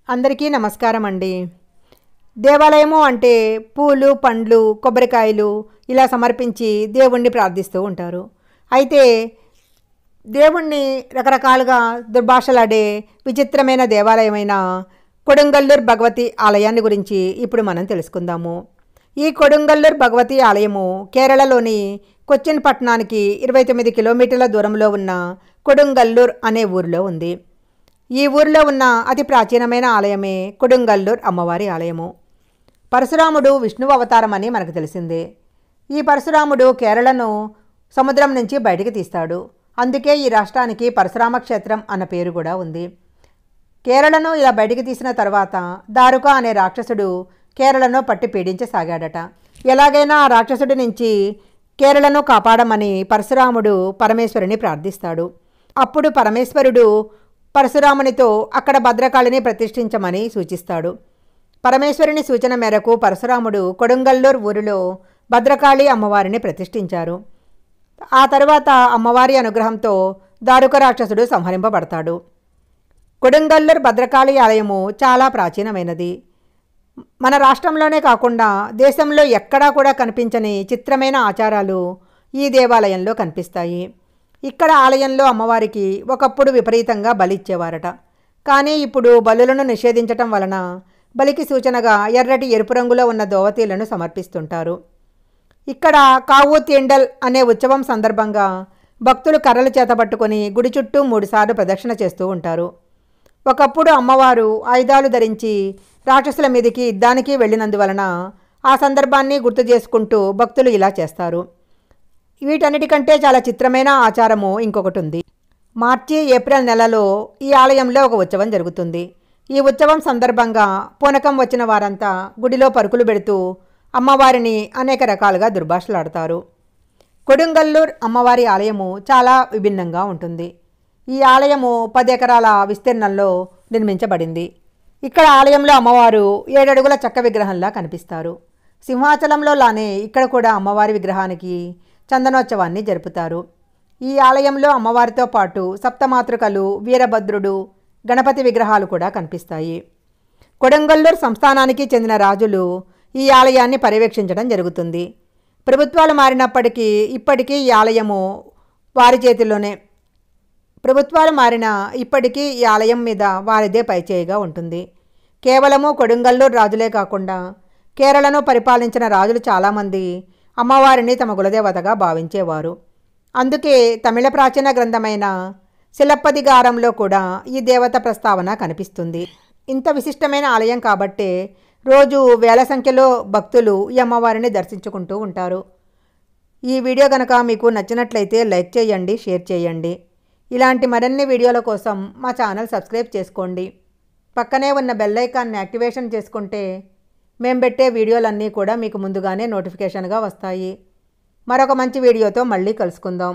అందరికీ నమస్కారం అండి. దేవాలయము అంటే పూలు, పండ్లు, కొబ్బరికాయలు ఇలా సమర్పించి దేవుణ్ణి ప్రార్థిస్తూ ఉంటారు. అయితే దేవుణ్ణి రకరకాలుగా దుర్భాషలాడే విచిత్రమైన దేవాలయమైన కొడుంగల్లూర్ భగవతి ఆలయాన్ని గురించి ఇప్పుడు మనం తెలుసుకుందాము. ఈ కొడుంగల్లూర్ భగవతి ఆలయము కేరళలోని కొచ్చిన్ పట్టణానికి 29 కిలోమీటర్ల దూరంలో ఉన్న కొడుంగల్లూర్ అనే ఊరిలో ఉంది. ఈ ఊరిలో ఉన్న అతి ప్రాచీనమైన ఆలయమే కొడుంగల్లూర్ అమ్మవారి ఆలయము. పరశురాముడు విష్ణువు అవతారమని మనకు తెలిసిందే. ఈ పరశురాముడు కేరళను సముద్రం నుంచి బయటికి తీస్తాడు. అందుకే ఈ రాష్ట్రానికి పరశురామ క్షేత్రం అన్న పేరు కూడా ఉంది. కేరళను ఇలా బయటికి తీసిన తర్వాత దారుక అనే రాక్షసుడు కేరళను పట్టి పీడించసాగాడట. ఎలాగైనా ఆ రాక్షసుడి నుంచి కేరళను కాపాడమని పరశురాముడు పరమేశ్వరుని ప్రార్థిస్తాడు. అప్పుడు పరమేశ్వరుడు పరశురామునితో అక్కడ భద్రకాళిని ప్రతిష్ఠించమని సూచిస్తాడు. పరమేశ్వరుని సూచన మేరకు పరశురాముడు కొడుంగల్లూర్ ఊరిలో భద్రకాళి అమ్మవారిని ప్రతిష్ఠించారు. ఆ తరువాత అమ్మవారి అనుగ్రహంతో దారుక రాక్షసుడు సంహరింపబడతాడు. కొడుంగల్లూర్ భద్రకాళి ఆలయము చాలా ప్రాచీనమైనది. మన రాష్ట్రంలోనే కాకుండా దేశంలో ఎక్కడా కూడా కనిపించని చిత్రమైన ఆచారాలు ఈ దేవాలయంలో కనిపిస్తాయి. ఇక్కడ ఆలయంలో అమ్మవారికి ఒకప్పుడు విపరీతంగా బలిచ్చేవారట. కానీ ఇప్పుడు బలులను నిషేధించటం వలన బలికి సూచనగా ఎర్రటి ఎరుపు రంగులో ఉన్న దోవతీలను సమర్పిస్తుంటారు. ఇక్కడ కావు తీండల్ అనే ఉత్సవం సందర్భంగా భక్తులు కర్రలు చేతబట్టుకొని గుడి చుట్టూ 3 సార్లు ప్రదక్షిణ చేస్తూ ఉంటారు. ఒకప్పుడు అమ్మవారు ఆయుధాలు ధరించి రాక్షసుల మీదకి యుద్ధానికి వెళ్ళినందువలన ఆ సందర్భాన్ని గుర్తు చేసుకుంటూ భక్తులు ఇలా చేస్తారు. వీటన్నిటికంటే చాలా చిత్రమైన ఆచారము ఇంకొకటి ఉంది. మార్చి, ఏప్రిల్ నెలలో ఈ ఆలయంలో ఒక ఉత్సవం జరుగుతుంది. ఈ ఉత్సవం సందర్భంగా పూనకం వచ్చిన వారంతా గుడిలో పరుకులు పెడుతూ అమ్మవారిని అనేక రకాలుగా దుర్భాషలాడతారు. కొడుంగల్లూర్ అమ్మవారి ఆలయము చాలా విభిన్నంగా ఉంటుంది. ఈ ఆలయము 10 ఎకరాల విస్తీర్ణంలో నిర్మించబడింది. ఇక్కడ ఆలయంలో అమ్మవారు 7 అడుగుల చెక్క విగ్రహంలా కనిపిస్తారు. సింహాచలంలో లానే ఇక్కడ కూడా అమ్మవారి విగ్రహానికి చందనోత్సవాన్ని జరుపుతారు. ఈ ఆలయంలో అమ్మవారితో పాటు సప్తమాతృకలు, వీరభద్రుడు, గణపతి విగ్రహాలు కూడా కనిపిస్తాయి. కొడుంగల్లూర్ సంస్థానానికి చెందిన రాజులు ఈ ఆలయాన్ని పర్యవేక్షించడం జరుగుతుంది. ప్రభుత్వాలు మారినప్పటికీ ఇప్పటికీ ఈ ఆలయము వారి చేతిలోనే. ప్రభుత్వాలు మారినా ఇప్పటికీ ఈ ఆలయం మీద వారిదే పైచేయిగా ఉంటుంది. కేవలము కొడుంగల్లూర్ రాజులే కాకుండా కేరళను పరిపాలించిన రాజులు చాలామంది అమ్మవారిని తమ కులదేవతగా భావించేవారు. అందుకే తమిళ ప్రాచీన గ్రంథమైన శిలప్పదిగారంలో కూడా ఈ దేవత ప్రస్తావన కనిపిస్తుంది. ఇంత విశిష్టమైన ఆలయం కాబట్టే రోజు వేల సంఖ్యలో భక్తులు ఈ అమ్మవారిని దర్శించుకుంటూ ఉంటారు. ఈ వీడియో కనుక మీకు నచ్చినట్లయితే లైక్ చేయండి, షేర్ చేయండి. ఇలాంటి మరిన్ని వీడియోల కోసం మా ఛానల్ సబ్స్క్రైబ్ చేసుకోండి. పక్కనే ఉన్న బెల్ ఐకాన్ని యాక్టివేషన్ చేసుకుంటే మేము పెట్టే వీడియోలన్నీ కూడా మీకు ముందుగానే నోటిఫికేషన్గా వస్తాయి. మరొక మంచి వీడియోతో మళ్ళీ కలుసుకుందాం.